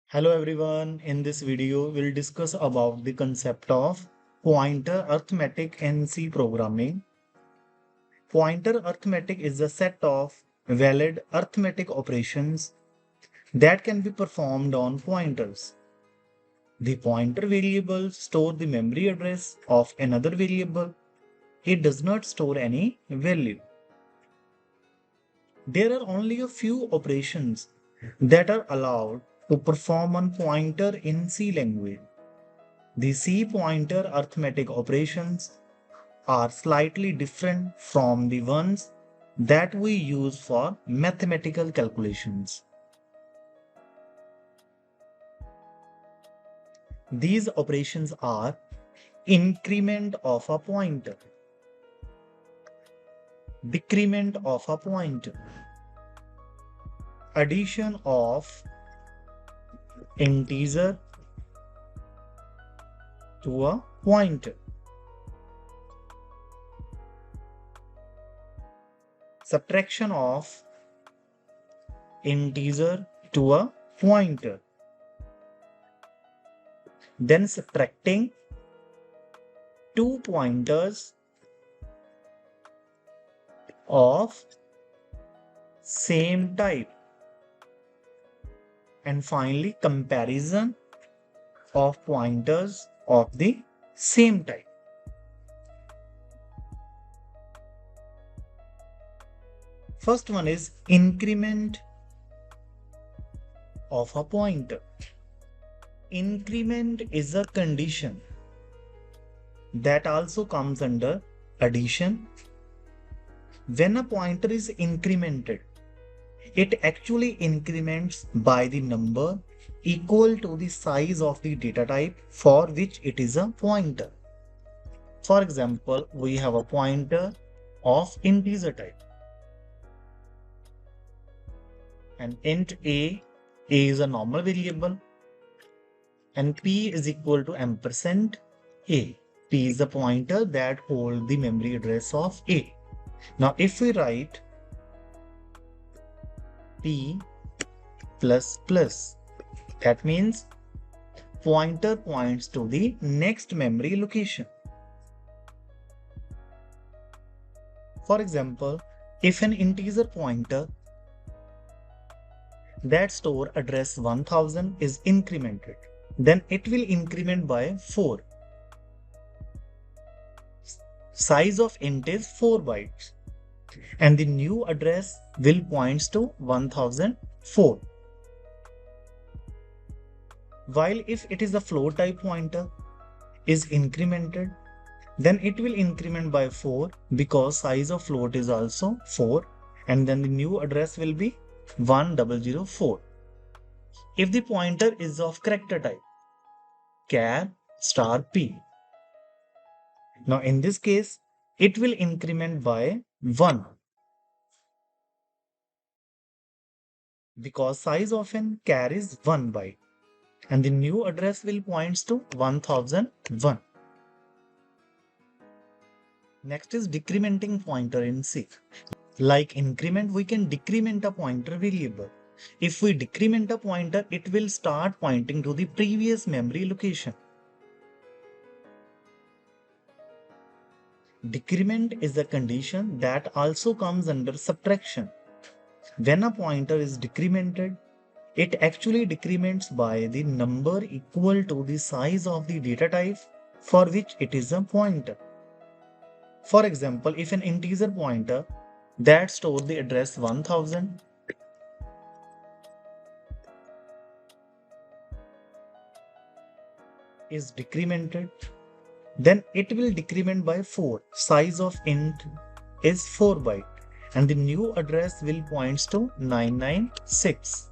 Hello everyone, in this video we'll discuss about the concept of pointer arithmetic in C programming. Pointer arithmetic is a set of valid arithmetic operations that can be performed on pointers. The pointer variable stores the memory address of another variable. It does not store any value. There are only a few operations that are allowed to perform on pointer in C language. The C pointer arithmetic operations are slightly different from the ones that we use for mathematical calculations. These operations are increment of a pointer, decrement of a pointer, addition of integer to a pointer, subtraction of integer to a pointer, then subtracting two pointers of same type, and finally comparison of pointers of the same type. First one is increment of a pointer. Increment is a condition that also comes under addition. When a pointer is incremented, it actually increments by the number equal to the size of the data type for which it is a pointer. For example, we have a pointer of integer type, and int a is a normal variable, and p is equal to ampersand a. P is the pointer that holds the memory address of a. Now if we write p plus plus, that means pointer points to the next memory location. For example, if an integer pointer that store address 1000 is incremented, then it will increment by 4. Size of int is 4 bytes, and the new address will points to 1004. While if it is a float type pointer is incremented, then it will increment by 4 because size of float is also 4, and then the new address will be 1004. If the pointer is of character type, char star p, now in this case it will increment by 1 because size of an char is 1 byte, and the new address will points to 1001. Next is decrementing pointer in C. Like increment, we can decrement a pointer variable. If we decrement a pointer, it will start pointing to the previous memory location. Decrement is a condition that also comes under subtraction. When a pointer is decremented, it actually decrements by the number equal to the size of the data type for which it is a pointer. For example, if an integer pointer that stores the address 1000 is decremented, then it will decrement by 4. Size of int is 4 byte, and the new address will points to 996.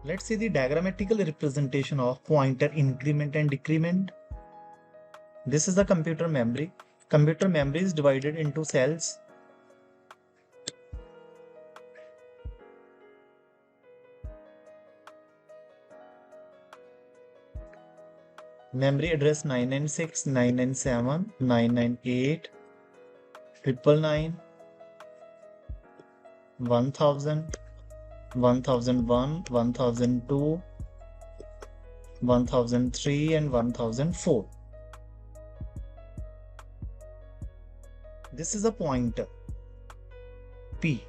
Let's see the diagrammatical representation of pointer increment and decrement. This is a computer memory. Computer memory is divided into cells. Memory address 996, 997, 998, 999, 1000, 1001, 1002, 1003 and 1004. This is a pointer P.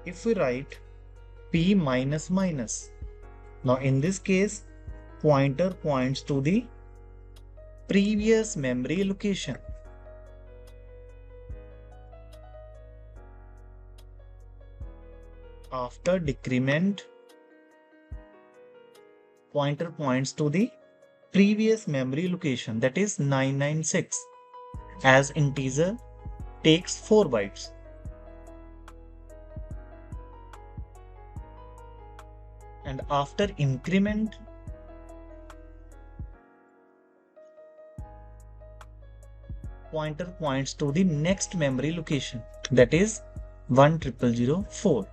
If we write P minus minus, now in this case pointer points to the previous memory location. After decrement, pointer points to the previous memory location, that is 996, as integer takes 4 bytes. And after increment, pointer points to the next memory location, that is 10004.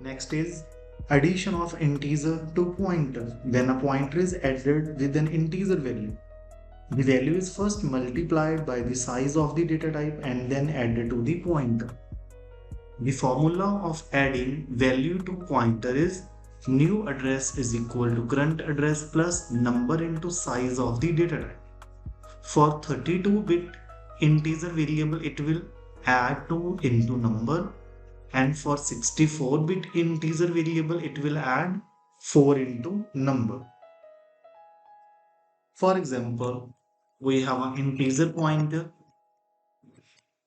Next is addition of integer to pointer. When a pointer is added with an integer value, the value is first multiplied by the size of the data type and then added to the pointer. The formula of adding value to pointer is new address is equal to current address plus number into size of the data type. For 32-bit integer variable, it will add 2 into number, and for 64-bit integer variable, it will add 4 into number. For example, we have an integer pointer.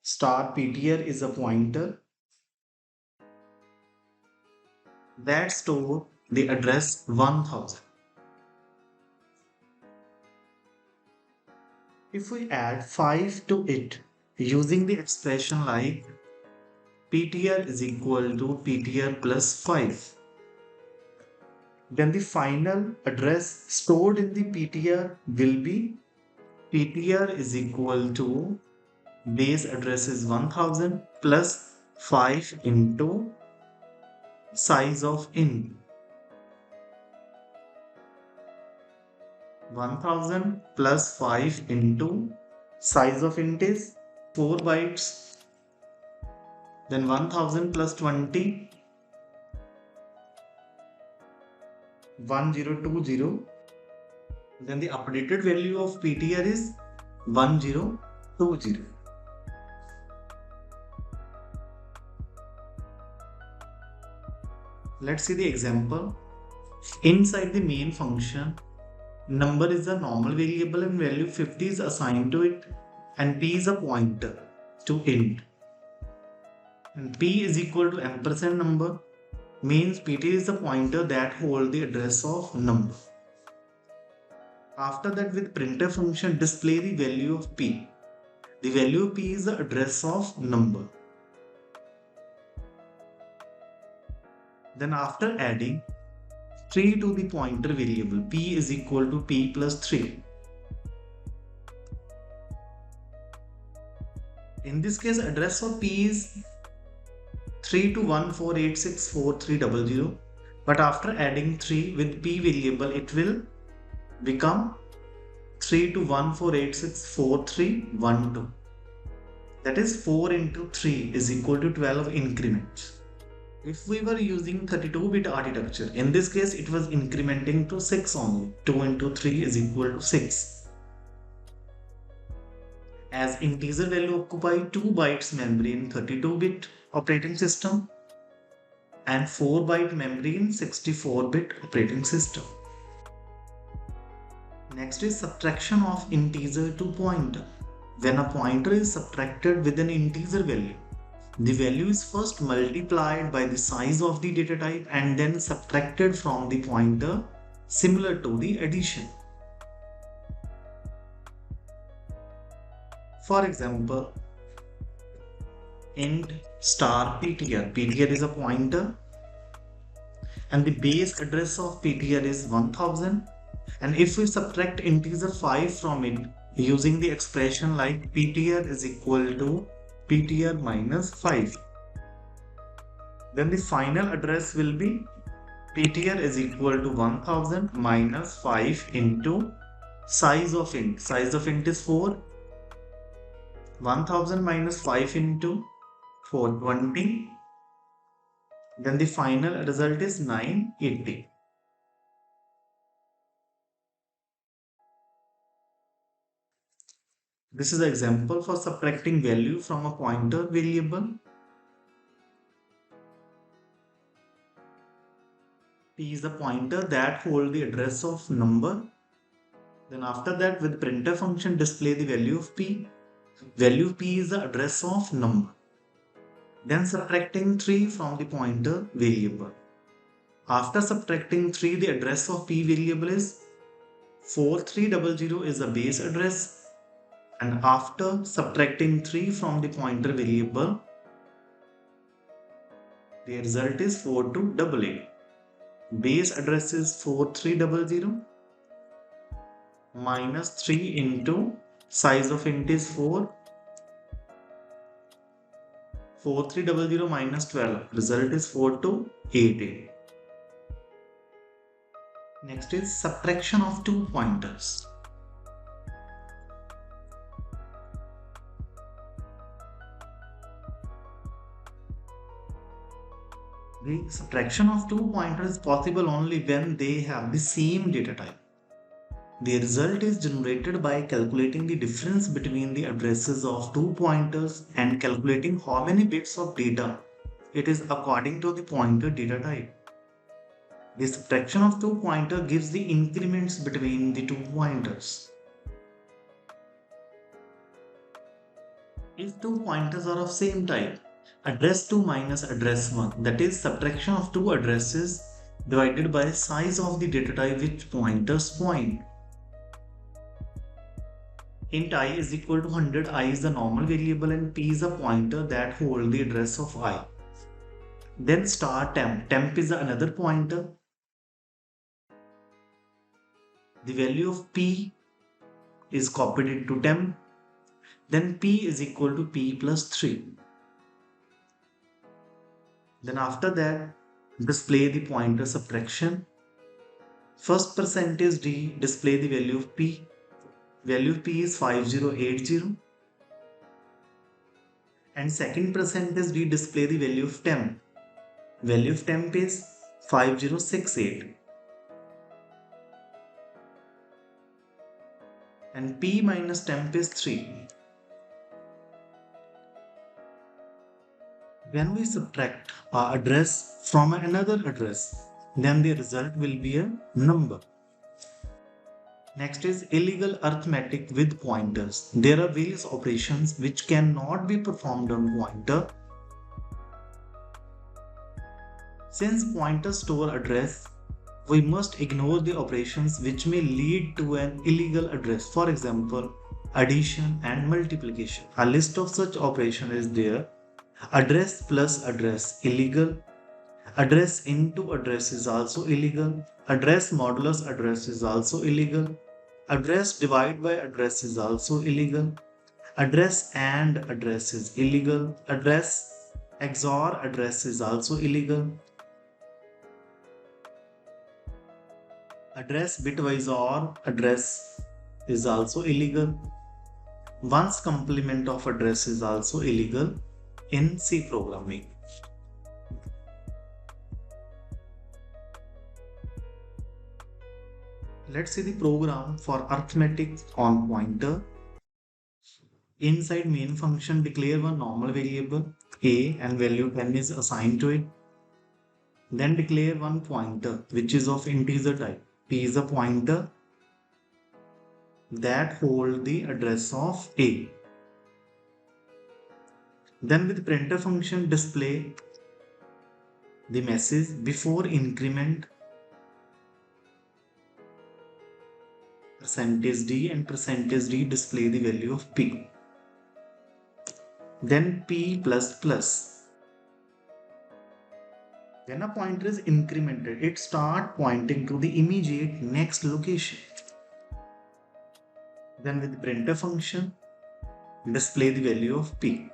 Star PTR is a pointer that store the address 1000. If we add 5 to it using the expression like PTR is equal to PTR plus 5, then the final address stored in the PTR will be PTR is equal to base address is 1000 plus 5 into size of int. 1000 plus 5 into size of int is 4 bytes. Then 1000 plus 20, 1020. Then the updated value of PTR is 1020. Let's see the example. Inside the main function, number is a normal variable and value 50 is assigned to it, and P is a pointer to int. And P is equal to ampersand number, means PT is the pointer that holds the address of number. After that, with printf function, display the value of P. The value of P is the address of number. Then after adding 3 to the pointer variable, P is equal to P plus 3. In this case, address of P is 3214864300, but after adding 3 with P variable, it will become 3214864312. That is 4 into 3 is equal to 12 increments. If we were using 32-bit architecture, in this case it was incrementing to 6 only. 2 into 3 is equal to 6. As integer value occupy 2 bytes memory in 32-bit operating system and 4 byte memory in 64-bit operating system. Next is subtraction of integer to pointer. When a pointer is subtracted with an integer value, the value is first multiplied by the size of the data type and then subtracted from the pointer, similar to the addition. For example, int star PTR. PTR is a pointer and the base address of PTR is 1000. And if we subtract integer 5 from it using the expression like PTR is equal to ptr minus 5. Then the final address will be ptr is equal to 1000 minus 5 into size of int. Size of int is 4. 1000 minus 5 into 420. Then the final result is 980. This is an example for subtracting value from a pointer variable. P is the pointer that holds the address of number. Then after that, with printer function display the value of P. Value P is the address of number. Then subtracting 3 from the pointer variable. After subtracting 3, the address of P variable is 4300 is the base address. And after subtracting 3 from the pointer variable, the result is 4288. Base address is 4300 minus 3 into size of int is 4. 4300 minus 12. Result is 4288. Next is subtraction of two pointers. The subtraction of two pointers is possible only when they have the same data type. The result is generated by calculating the difference between the addresses of two pointers and calculating how many bits of data it is according to the pointer data type. The subtraction of two pointer gives the increments between the two pointers. If two pointers are of same type, address 2 minus address 1, that is subtraction of two addresses divided by size of the data type which pointers point. Int I is equal to 100. I is the normal variable and P is a pointer that holds the address of I. Then star temp. Temp is another pointer. The value of P is copied into temp. Then P is equal to P plus 3. Then after that, display the pointer subtraction. First percentage D, display the value of P. Value of P is 5080. And second percentage D, display the value of temp. Value of temp is 5068. And P minus temp is 3. When we subtract our address from another address, then the result will be a number. Next is illegal arithmetic with pointers. There are various operations which cannot be performed on pointer. Since pointers store address, we must ignore the operations which may lead to an illegal address. For example, addition and multiplication. A list of such operations is there. Address plus address, illegal. Address into address is also illegal. Address modulus address is also illegal. Address divide by address is also illegal. Address and address is illegal. Address XOR address is also illegal. Address bitwise OR address is also illegal. One's complement of address is also illegal in C programming. Let's see the program for arithmetic on pointer. Inside main function, declare one normal variable a and value 10 is assigned to it. Then declare one pointer which is of integer type. P is a pointer that holds the address of a. Then with printer function display the message before increment %d and %d display the value of p. Then p plus plus. When a pointer is incremented, it starts pointing to the immediate next location. Then with the printer function, display the value of p.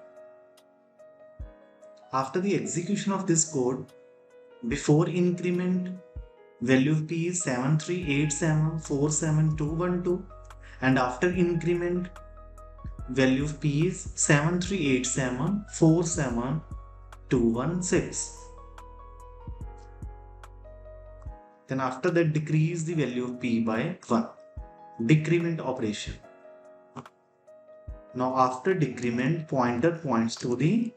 After the execution of this code, before increment, value of p is 738747212, and after increment, value of p is 738747216. Then after that, decrease the value of p by 1. Decrement operation. Now after decrement, pointer points to the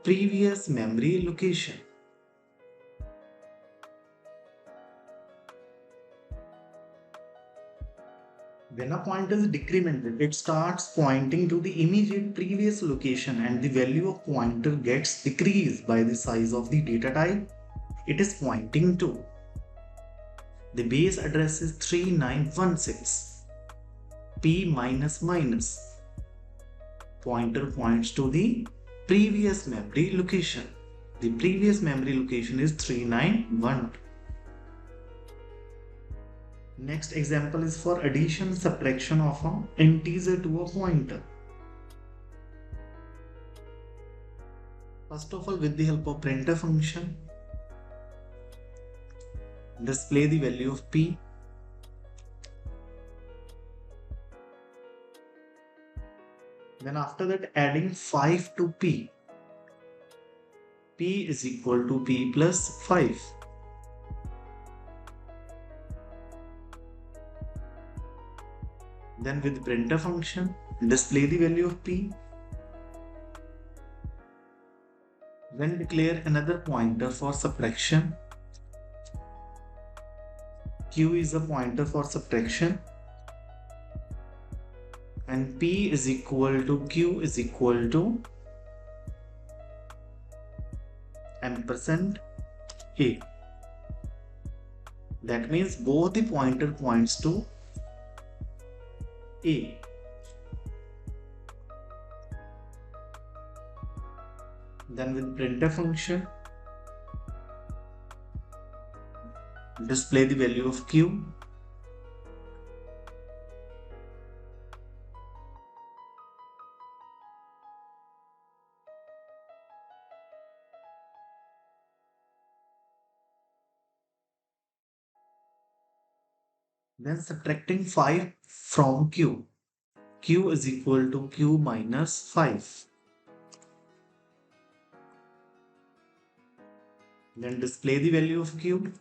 previous memory location. When a pointer is decremented, it starts pointing to the immediate previous location and the value of pointer gets decreased by the size of the data type it is pointing to. The base address is 3916. P minus minus. Pointer points to the previous memory location. The previous memory location is 3912. Next example is for addition subtraction of an integer to a pointer. First of all, with the help of printf function, display the value of p. Then after that, adding 5 to p. P is equal to p plus 5. Then with printf function, display the value of p. Then declare another pointer for subtraction. Q is a pointer for subtraction. And p is equal to q is equal to ampersand a. That means both the pointer points to a. Then with printf function, display the value of q. Then subtracting 5 from q. Q is equal to q minus 5. Then display the value of q.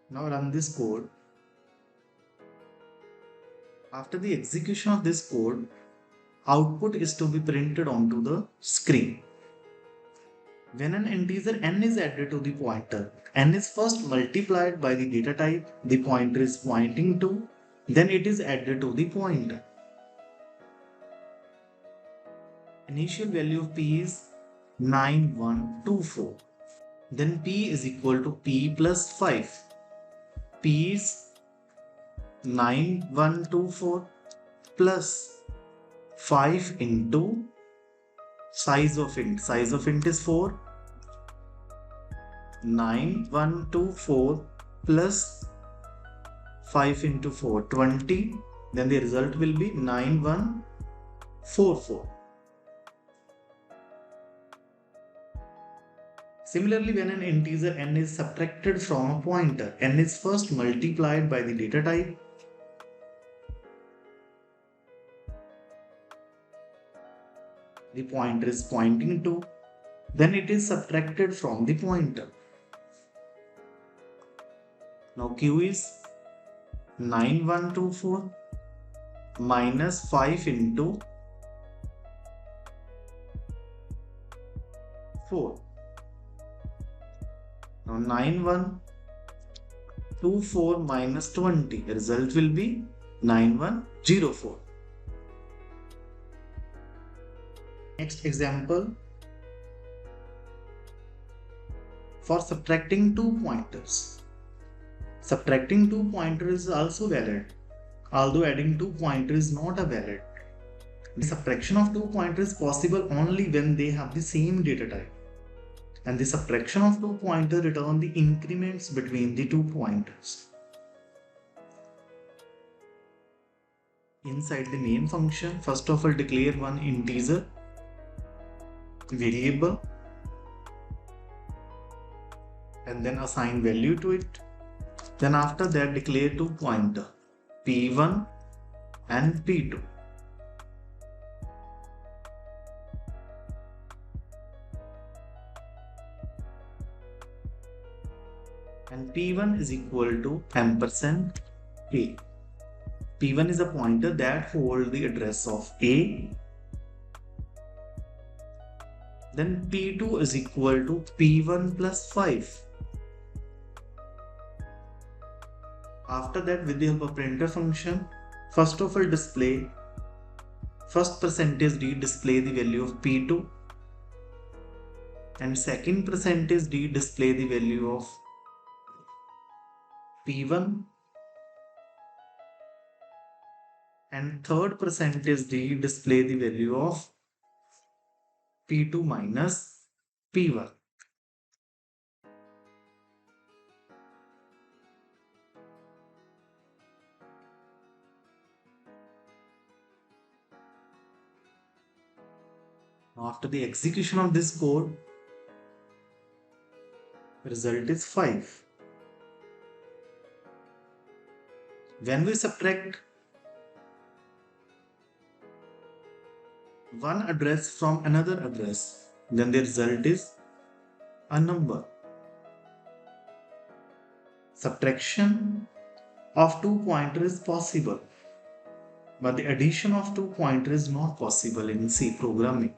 Now run this code. After the execution of this code, output is to be printed onto the screen. When an integer n is added to the pointer, n is first multiplied by the data type the pointer is pointing to, then it is added to the pointer. Initial value of p is 9124. Then p is equal to p plus 5. P is 9124 plus 5 into size of int. Size of int is 4. 9124 plus 5 into 4, 20. Then the result will be 9144. Similarly, when an integer n is subtracted from a pointer, n is first multiplied by the data type. The pointer is pointing to, then it is subtracted from the pointer. Now q is 9124 minus 5 into 4. Now 9124 minus 20, the result will be 9104. Next example, for subtracting two pointers. Subtracting two pointers is also valid, although adding two pointers is not a valid. The subtraction of two pointers is possible only when they have the same data type. And the subtraction of two pointers return the increments between the two pointers. inside the main function, first of all declare one integer variable and then assign value to it. Then after that declare two pointer p1 and p2. And p1 is equal to ampersand a. p1 is a pointer that holds the address of a. Then p2 is equal to p1 plus 5. After that, with the help of printer function, first of all display first percentage d display the value of p2 and second percentage d display the value of p1 and third percentage d display the value of p2 minus p1. After the execution of this code, result is 5. When we subtract one address from another address, then the result is a number. Subtraction of two pointers is possible, but the addition of two pointers is not possible in C programming.